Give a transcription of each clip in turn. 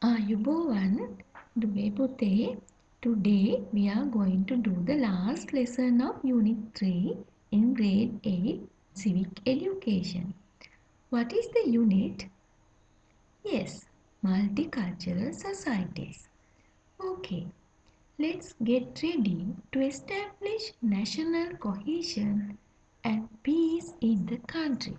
ආයුබෝවන් දුවේ පුතේ. Today we are going to do the last lesson of Unit 3 in Grade 8 Civic Education. What is the unit? Yes, Multicultural Societies. Okay, let's get ready to establish national cohesion and peace in the country.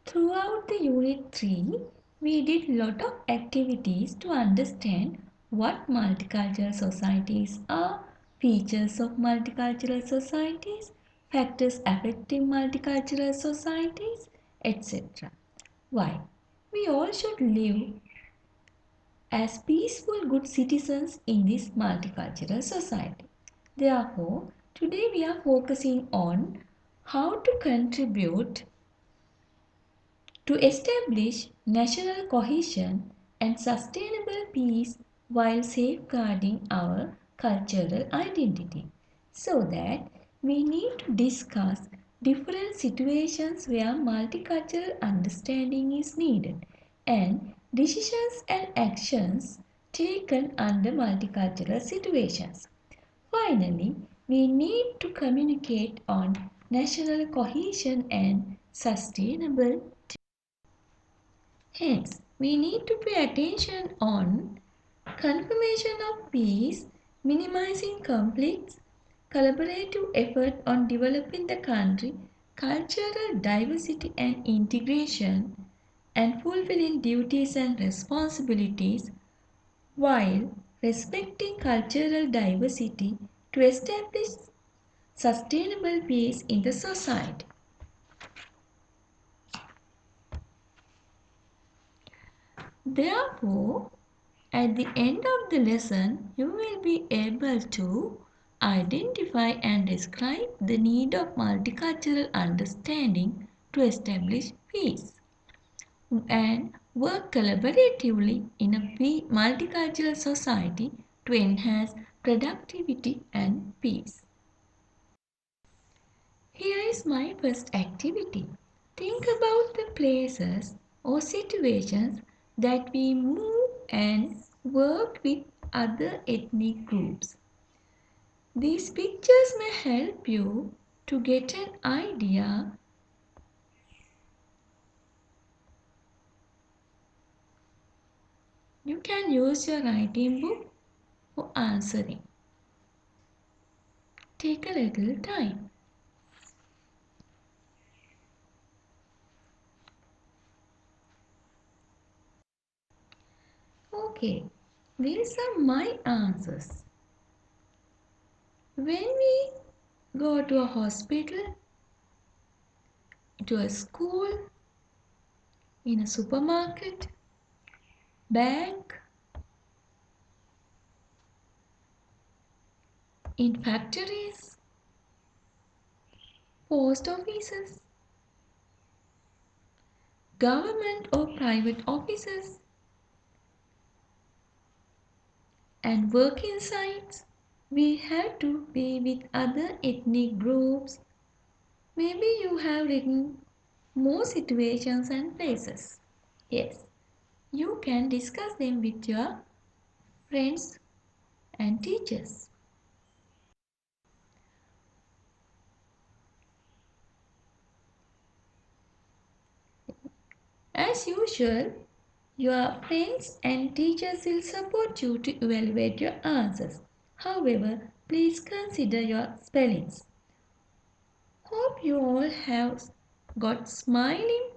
Throughout the Unit 3, we did lot of activities to understand what multicultural societies are, features of multicultural societies, factors affecting multicultural societies, etc. Why? We all should live as peaceful good citizens in this multicultural society. Therefore, today we are focusing on how to contribute to establish national cohesion and sustainable peace while safeguarding our cultural identity. So that we need to discuss different situations where multicultural understanding is needed and decisions and actions taken under multicultural situations. Finally, we need to communicate on national cohesion and sustainable. Hence, we need to pay attention on confirmation of peace, minimizing conflicts, collaborative effort on developing the country, cultural diversity and integration, and fulfilling duties and responsibilities while respecting cultural diversity to establish sustainable peace in the society. Therefore, at the end of the lesson, you will be able to identify and describe the need of multicultural understanding to establish peace and work collaboratively in a multicultural society to enhance productivity and peace. Here is my first activity. Think about the places or situations that we move and work with other ethnic groups. These pictures may help you to get an idea You can use your writing book for answering. Take a little time. Okay, these are my answers. When we go to a hospital, to a school, in a supermarket, bank, in factories, post offices, government or private offices, and working sites, we have to be with other ethnic groups. Maybe you have written more situations and places. Yes, you can discuss them with your friends and teachers. As usual, your friends and teachers will support you to evaluate your answers. However, please consider your spellings. Hope you all have got smiling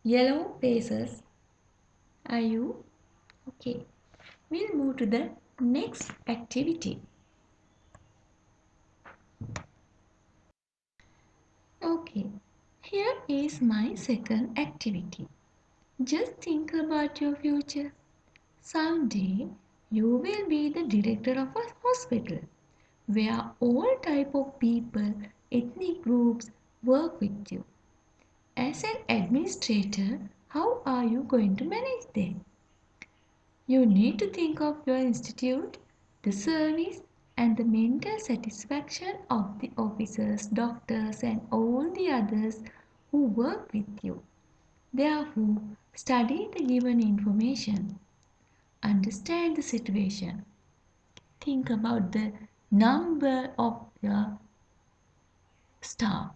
yellow faces. Are you? Okay. We'll move to the next activity. Okay. Here is my second activity. Just think about your future. Someday you will be the director of a hospital where all type of people, ethnic groups work with you. As an administrator, how are you going to manage them? You need to think of your institute, the service and the mental satisfaction of the officers, doctors and all the others who work with you. Therefore, study the given information, understand the situation, think about the number of your staff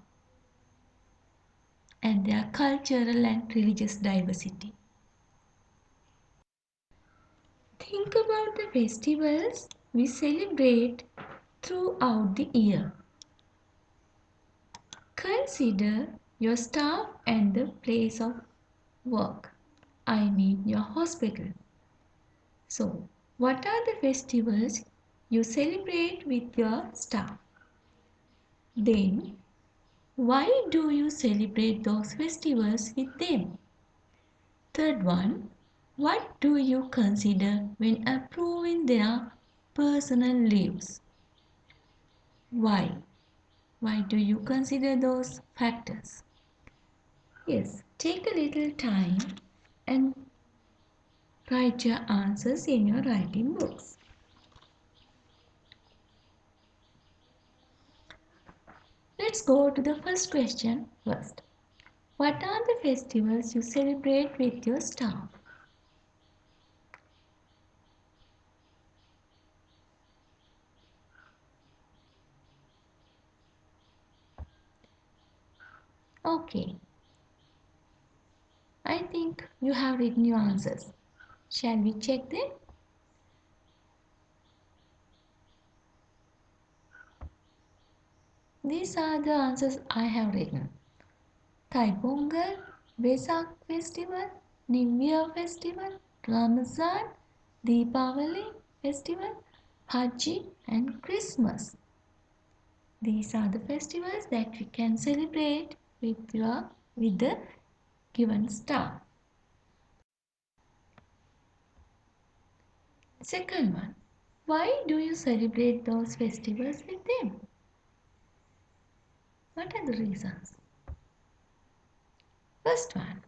and their cultural and religious diversity. Think about the festivals we celebrate throughout the year. Consider your staff and the place of work. I mean your hospital. So, what are the festivals you celebrate with your staff? Then, why do you celebrate those festivals with them? Third one, what do you consider when approving their personal lives? Why? Why do you consider those factors? Yes, take a little time and write your answers in your writing books. Let's go to the first question first. What are the festivals you celebrate with your staff? Okay, I think you have written your answers. Shall we check them? These are the answers I have written. Thai Pongal, Vesak Festival, New Year Festival, Ramazan, Deepavali Festival, Haji and Christmas. These are the festivals that we can celebrate with the given star. Second one, why do you celebrate those festivals with them? What are the reasons? First one,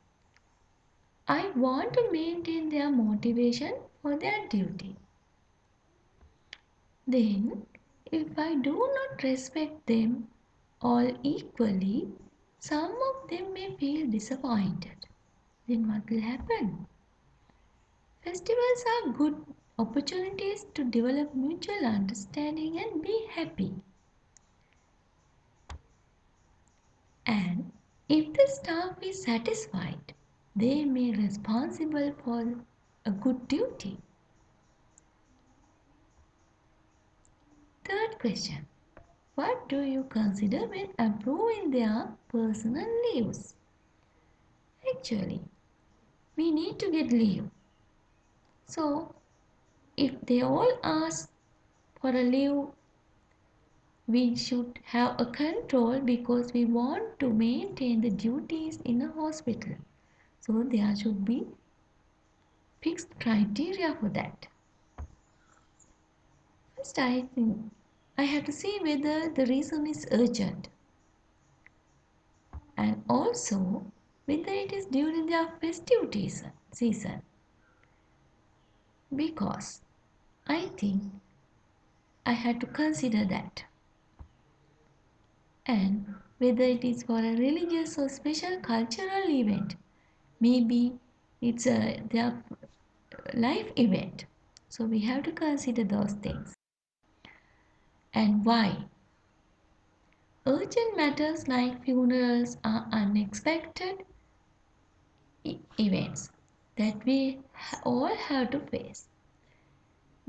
I want to maintain their motivation for their duty. Then, if I do not respect them all equally, some of them may feel disappointed. Then what will happen? Festivals are good opportunities to develop mutual understanding and be happy. And if the staff is satisfied, they may be responsible for a good duty. Third question. What do you consider when approving their personal leaves? Actually, we need to get leave. So, if they all ask for a leave, we should have a control because we want to maintain the duties in a hospital. So, there should be fixed criteria for that. First, I think I have to see whether the reason is urgent and also whether it is during their festivities season. Because I think I had to consider that. And whether it is for a religious or special cultural event, maybe it's their life event. So we have to consider those things. And why? Urgent matters like funerals are unexpected events that we all have to face.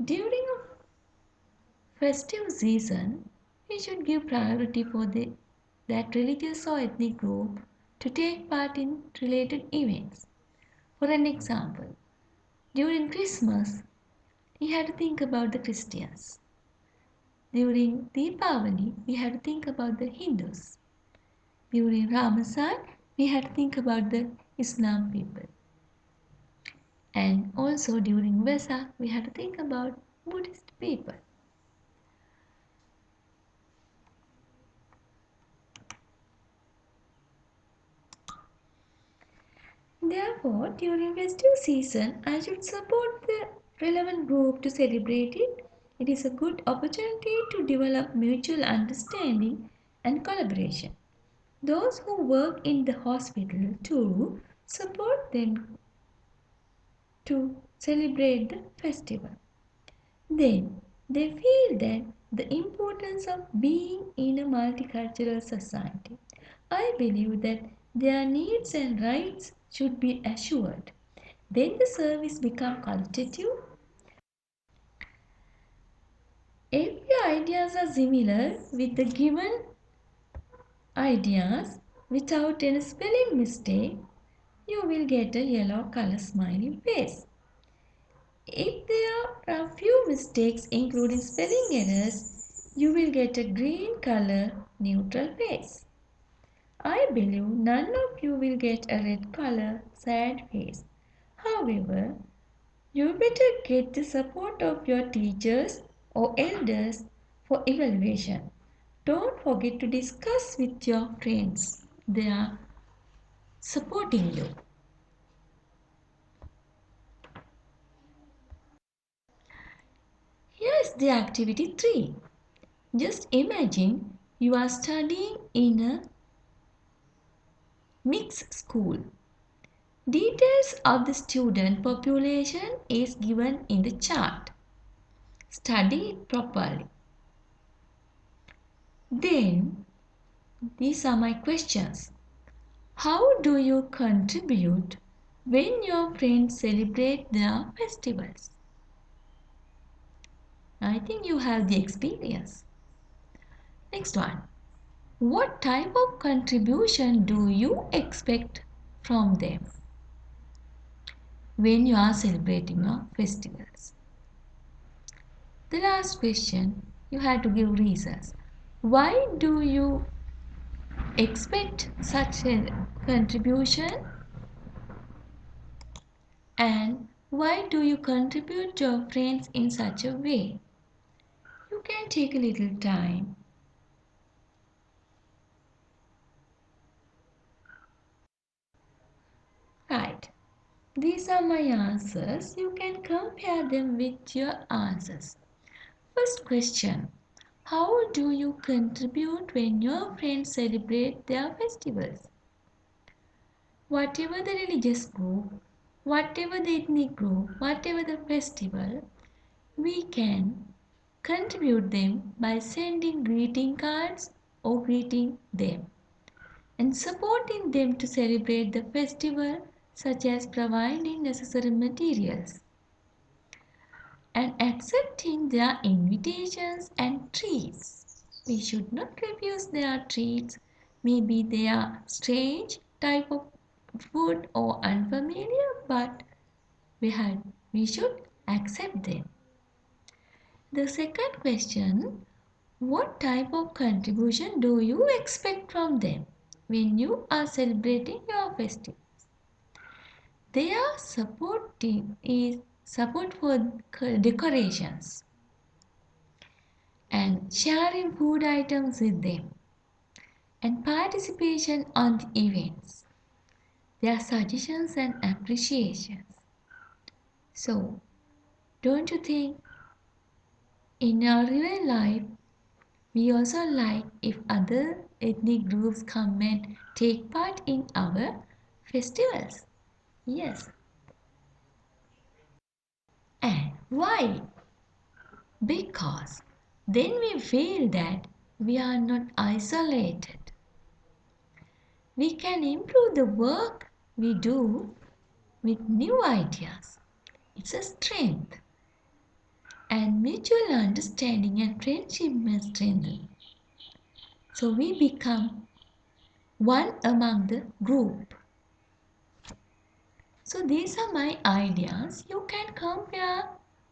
During a festive season, we should give priority for that religious or ethnic group to take part in related events. For an example, during Christmas, we had to think about the Christians. During Deepavali, we had to think about the Hindus. During Ramazan, we had to think about the Islam people. And also during Vesak, we had to think about Buddhist people. Therefore, during festive season, I should support the relevant group to celebrate it. It is a good opportunity to develop mutual understanding and collaboration. Those who work in the hospital too Support them to celebrate the festival. Then they feel that the importance of being in a multicultural society. I believe that their needs and rights should be assured. Then the service becomes qualitative. If your ideas are similar with the given ideas without any spelling mistake, you will get a yellow color smiley face. If there are few mistakes including spelling errors, you will get a green color neutral face. I believe none of you will get a red color sad face. However, you better get the support of your teachers or elders for evaluation. Don't forget to discuss with your friends. They are supporting you. Here's the activity 3. Just imagine you are studying in a mixed school. Details of the student population is given in the chart. Study it properly. Then, these are my questions. How do you contribute when your friends celebrate their festivals? I think you have the experience. Next one. What type of contribution do you expect from them when you are celebrating your festivals? The last question, you have to give reasons. Why do you expect such a contribution? And why do you contribute to your friends in such a way? You can take a little time. Right. These are my answers. You can compare them with your answers. First question. How do you contribute when your friends celebrate their festivals? Whatever the religious group, whatever the ethnic group, whatever the festival, we can contribute them by sending greeting cards or greeting them and supporting them to celebrate the festival, such as providing necessary materials and accepting their invitations and treats. We should not refuse their treats. Maybe they are strange type of food or unfamiliar, but we should accept them. The second question, what type of contribution do you expect from them when you are celebrating your festival? Their support for decorations and sharing food items with them and participation on the events. Their suggestions and appreciations. So, don't you think in our real life we also like if other ethnic groups come and take part in our festivals? Yes. And why? Because then we feel that we are not isolated. We can improve the work we do with new ideas. It's a strength. And mutual understanding and friendship may strengthen. So we become one among the group. So these are my ideas. You can compare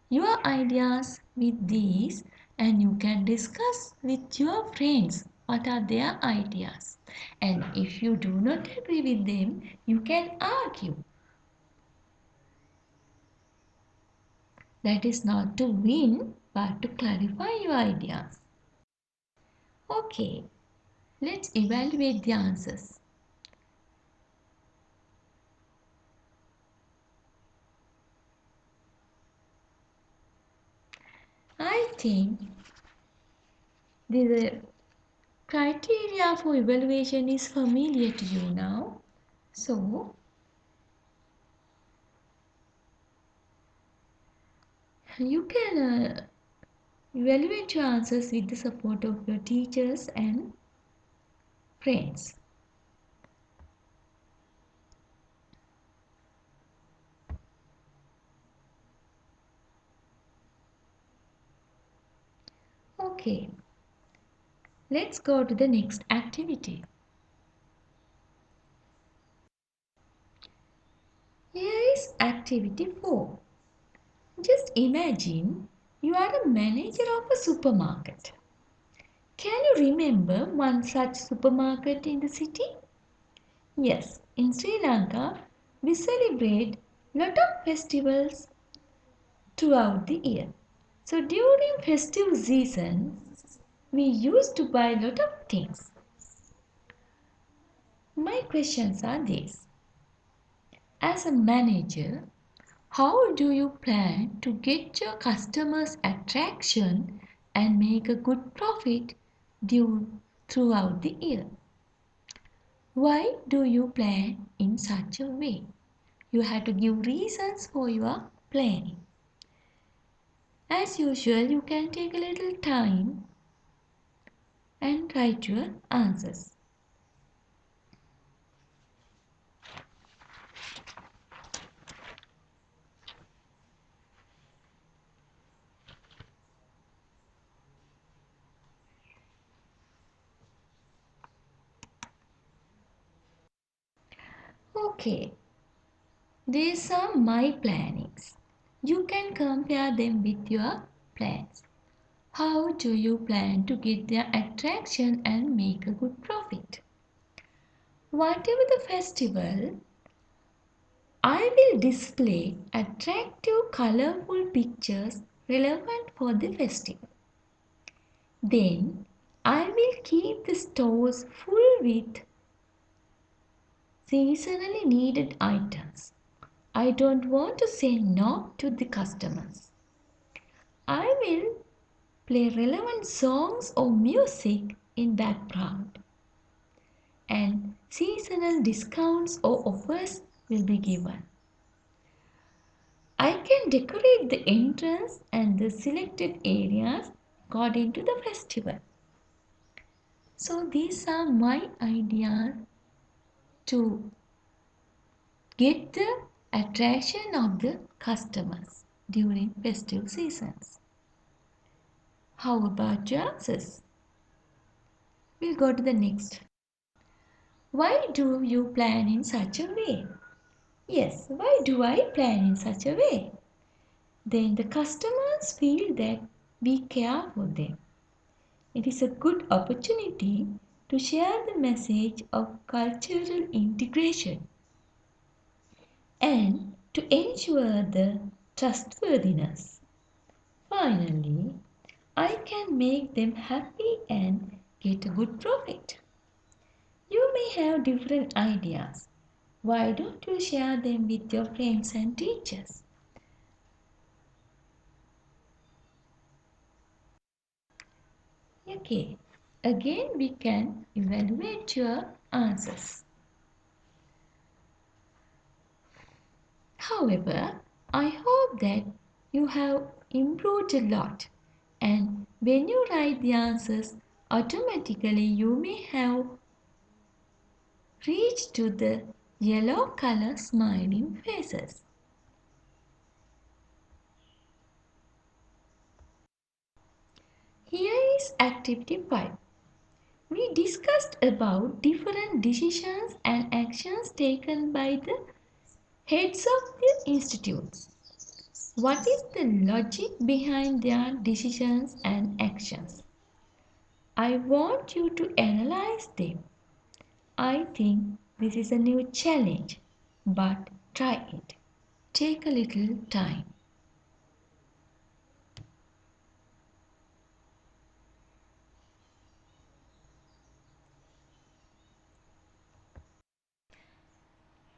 your ideas with these and you can discuss with your friends what are their ideas. And if you do not agree with them, you can argue. That is not to win, but to clarify your ideas. Okay, let's evaluate the answers. I think the criteria for evaluation is familiar to you now. So, You can evaluate your answers with the support of your teachers and friends. Okay, let's go to the next activity. Here is activity 4. Just imagine you are a manager of a supermarket. Can you remember one such supermarket in the city? Yes, in Sri Lanka, we celebrate lot of festivals throughout the year. So during festive season, we used to buy lot of things. My questions are these. As a manager, how do you plan to get your customers' attraction and make a good profit throughout the year? Why do you plan in such a way? You have to give reasons for your planning. As usual, you can take a little time and write your answers. Okay, these are my plannings. You can compare them with your plans. How do you plan to get their attraction and make a good profit? Whatever the festival, I will display attractive, colorful pictures relevant for the festival. Then I will keep the stores full with seasonally needed items. I don't want to say no to the customers. I will play relevant songs or music in background, and seasonal discounts or offers will be given. I can decorate the entrance and the selected areas according to the festival. So these are my ideas to get the attraction of the customers during festive seasons. How about your answers? We'll go to the next. Why do you plan in such a way? Yes, why do I plan in such a way? Then the customers feel that we care for them. It is a good opportunity to share the message of cultural integration and to ensure the trustworthiness. Finally, I can make them happy and get a good profit. You may have different ideas. Why don't you share them with your friends and teachers? Okay, again we can evaluate your answers. However, I hope that you have improved a lot, and when you write the answers, automatically you may have reached to the yellow color smiling faces. Here is activity 5. We discussed about different decisions and actions taken by the heads of the institutes. What is the logic behind their decisions and actions? I want you to analyze them. I think this is a new challenge, but try it. Take a little time.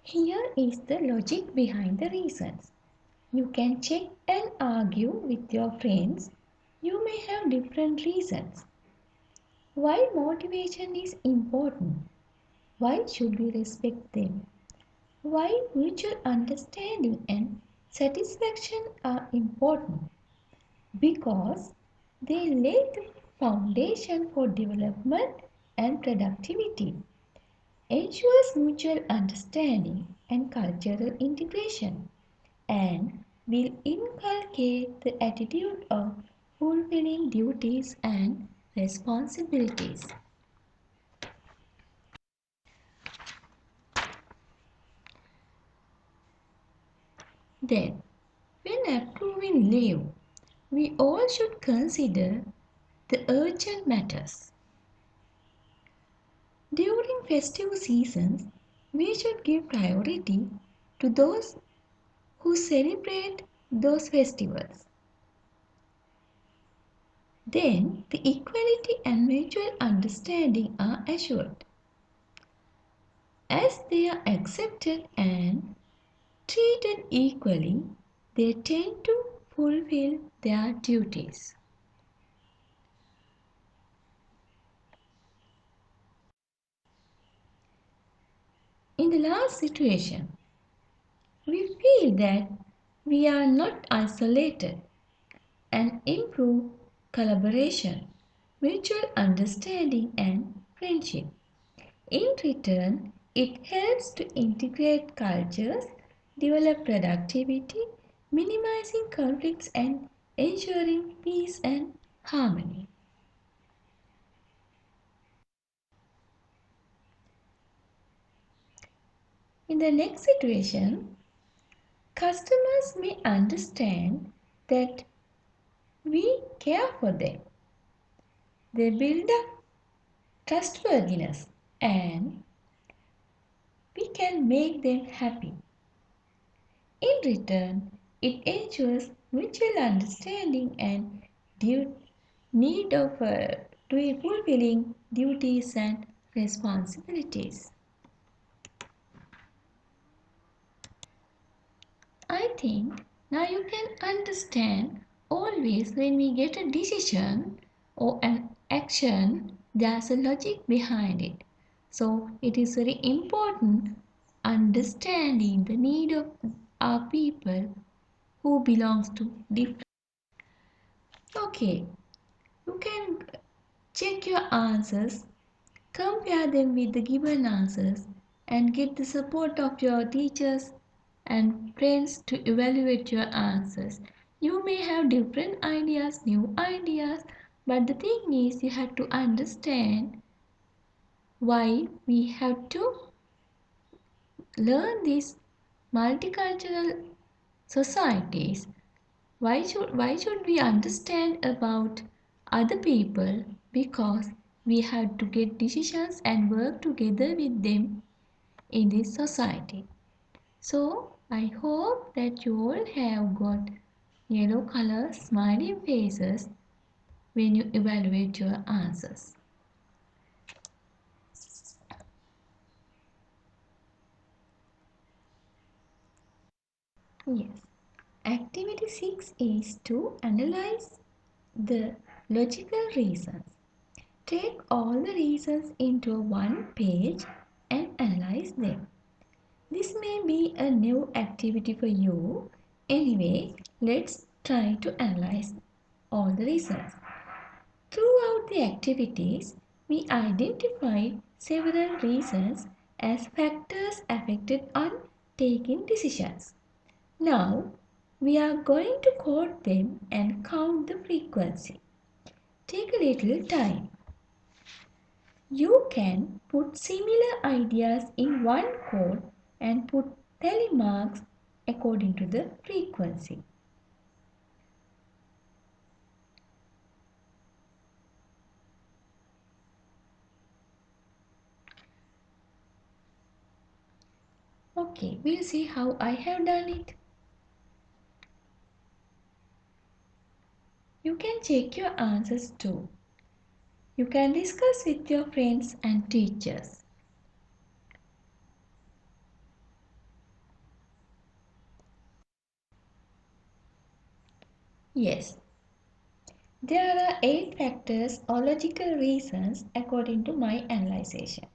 Here is the logic behind the reasons. You can check and argue with your friends. You may have different reasons. Why motivation is important? Why should we respect them? Why mutual understanding and satisfaction are important? because they lay the foundation for development and productivity, ensures mutual understanding and cultural integration, and will inculcate the attitude of fulfilling duties and responsibilities. Then, when approving leave, we all should consider the urgent matters. During festive seasons, we should give priority to those who celebrate those festivals. Then the equality and mutual understanding are assured. As they are accepted and treated equally, they tend to fulfill their duties. In the last situation, we feel that we are not isolated and improve collaboration, mutual understanding, and friendship. In return, it helps to integrate cultures, develop productivity, minimizing conflicts, and ensuring peace and harmony. In the next situation, customers may understand that we care for them. They build up trustworthiness and we can make them happy. In return, it ensures mutual understanding and need of doing fulfilling duties and responsibilities. I think now you can understand always when we get a decision or an action, there's a logic behind it. So it is very important understanding the need of our people who belongs to different. Okay, you can check your answers, compare them with the given answers, and get the support of your teachers and friends to evaluate your answers. You may have different ideas, new ideas, but the thing is, you have to understand why we have to learn these multicultural societies. Why should we understand about other people? Because we have to get decisions and work together with them in this society. So I hope that you all have got yellow color smiling faces when you evaluate your answers. Yes. Activity 6 is to analyze the logical reasons. Take all the reasons into one page and analyze them. This may be a new activity for you. Anyway, let's try to analyze all the reasons. Throughout the activities, we identified several reasons as factors affected on taking decisions. Now, we are going to quote them and count the frequency. Take a little time. You can put similar ideas in one quote and put tally marks according to the frequency. Okay, we'll see how I have done it. You can check your answers too. You can discuss with your friends and teachers. Yes, there are 8 factors or logical reasons according to my analyzation.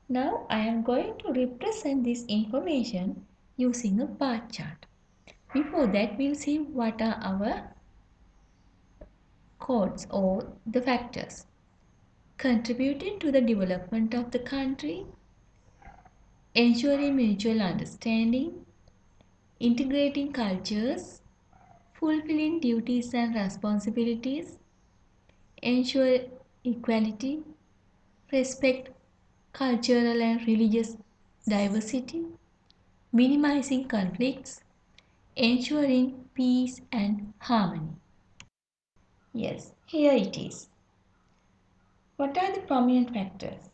Now I am going to represent this information using a bar chart. Before that, we'll see what are our codes or the factors contributing to the development of the country, ensuring mutual understanding, integrating cultures, fulfilling duties and responsibilities, ensure equality, respect cultural and religious diversity, minimizing conflicts, ensuring peace and harmony. Yes, here it is. What are the prominent factors?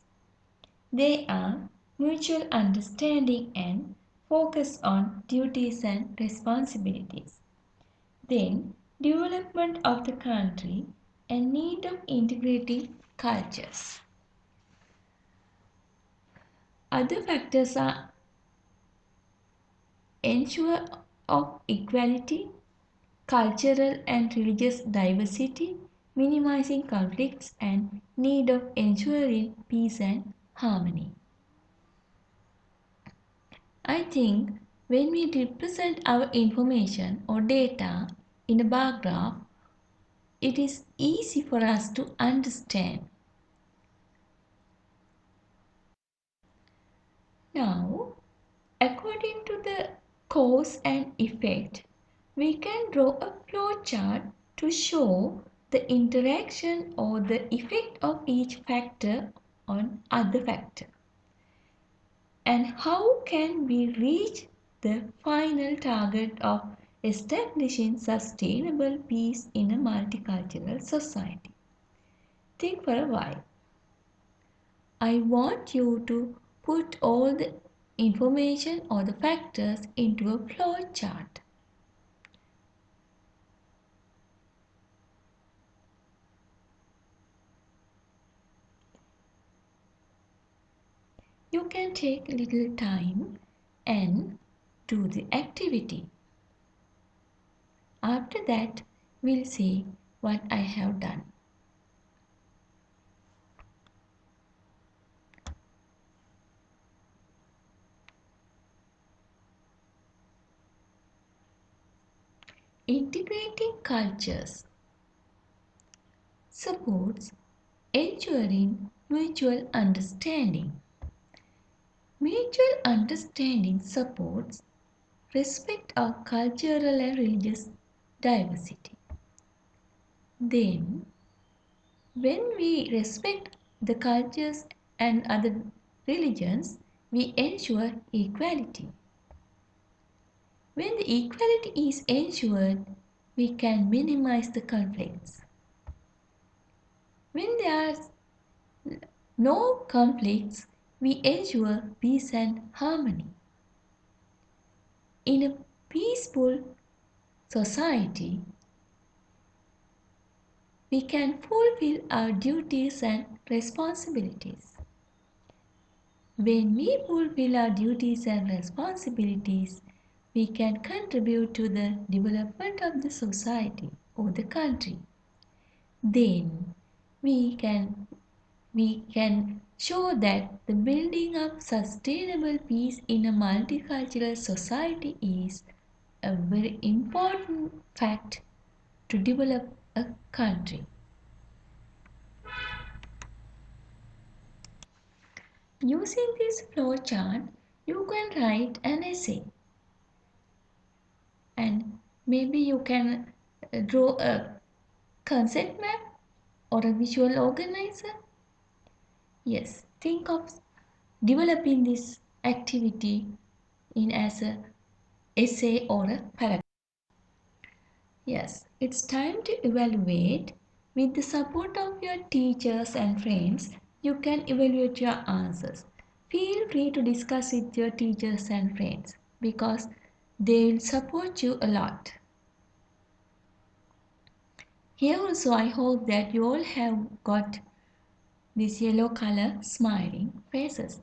They are mutual understanding and focus on duties and responsibilities. Then, development of the country and need of integrating cultures. Other factors are ensure of equality, cultural and religious diversity, minimizing conflicts and need of ensuring peace and harmony. I think when we represent our information or data in a bar graph, it is easy for us to understand. Now, according to the cause and effect, we can draw a flow chart to show the interaction or the effect of each factor on other factor. And how can we reach the final target of establishing sustainable peace in a multicultural society? Think for a while. I want you to put all the information or the factors into a flow chart. You can take a little time and do the activity. After that, we'll see what I have done. Integrating cultures supports ensuring mutual understanding. Mutual understanding supports respect of cultural and religious diversity. Then, when we respect the cultures and other religions, we ensure equality. When the equality is ensured, we can minimize the conflicts. When there are no conflicts, we ensure peace and harmony. In a peaceful society, we can fulfill our duties and responsibilities. When we fulfill our duties and responsibilities, we can contribute to the development of the society or the country. Then we can show that the building of sustainable peace in a multicultural society is a very important fact to develop a country. Using this flow chart, you can write an essay and maybe you can draw a concept map or a visual organizer. Yes, think of developing this activity in as a essay or a paragraph. Yes, it's time to evaluate. With the support of your teachers and friends, you can evaluate your answers. Feel free to discuss with your teachers and friends because they will support you a lot. Here also I hope that you all have got this yellow color smiling faces.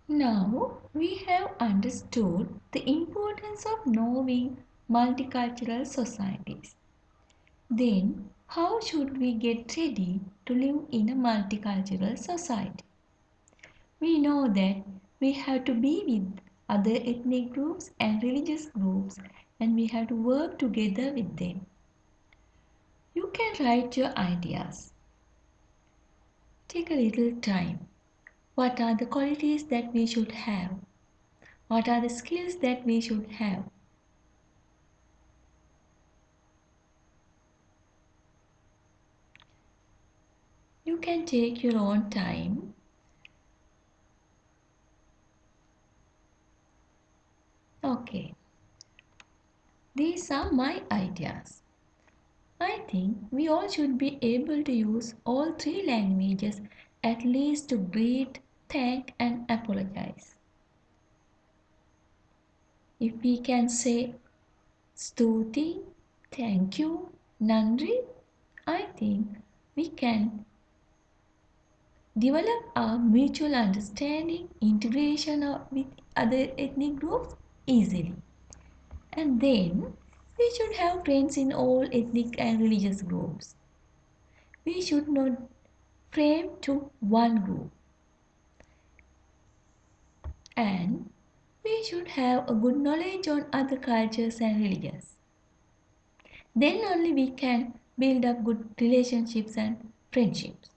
Now we have understood the importance of knowing multicultural societies. Then, how should we get ready to live in a multicultural society? We know that we have to be with other ethnic groups and religious groups and we have to work together with them. You can write your ideas. Take a little time. What are the qualities that we should have? What are the skills that we should have? You can take your own time. Okay, these are my ideas. I think we all should be able to use all three languages at least to greet, thank, and apologize. If we can say Stuti, thank you, Nandri, I think we can develop a mutual understanding, integration with other ethnic groups easily. And then we should have friends in all ethnic and religious groups. We should not frame to one group. And we should have a good knowledge on other cultures and religions. Then only we can build up good relationships and friendships.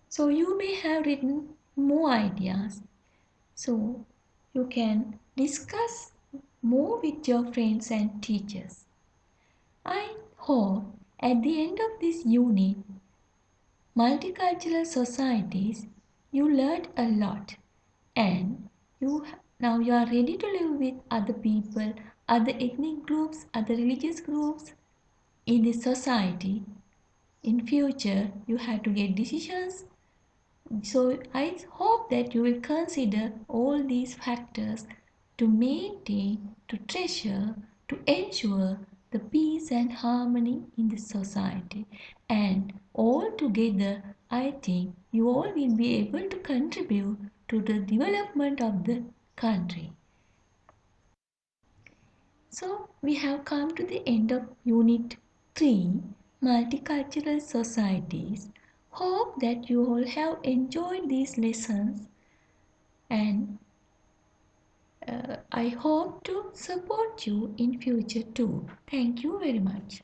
So you may have written more ideas. So you can discuss more with your friends and teachers. I hope at the end of this unit, Multicultural Societies, you learned a lot and now you are ready to live with other people, other ethnic groups, other religious groups in this society. In future, you have to get decisions. So I hope that you will consider all these factors to maintain, to treasure, to ensure the peace and harmony in the society. And all together, I think you all will be able to contribute to the development of the country. So we have come to the end of Unit 3, Multicultural Societies. Hope that you all have enjoyed these lessons and I hope to support you in future too. Thank you very much.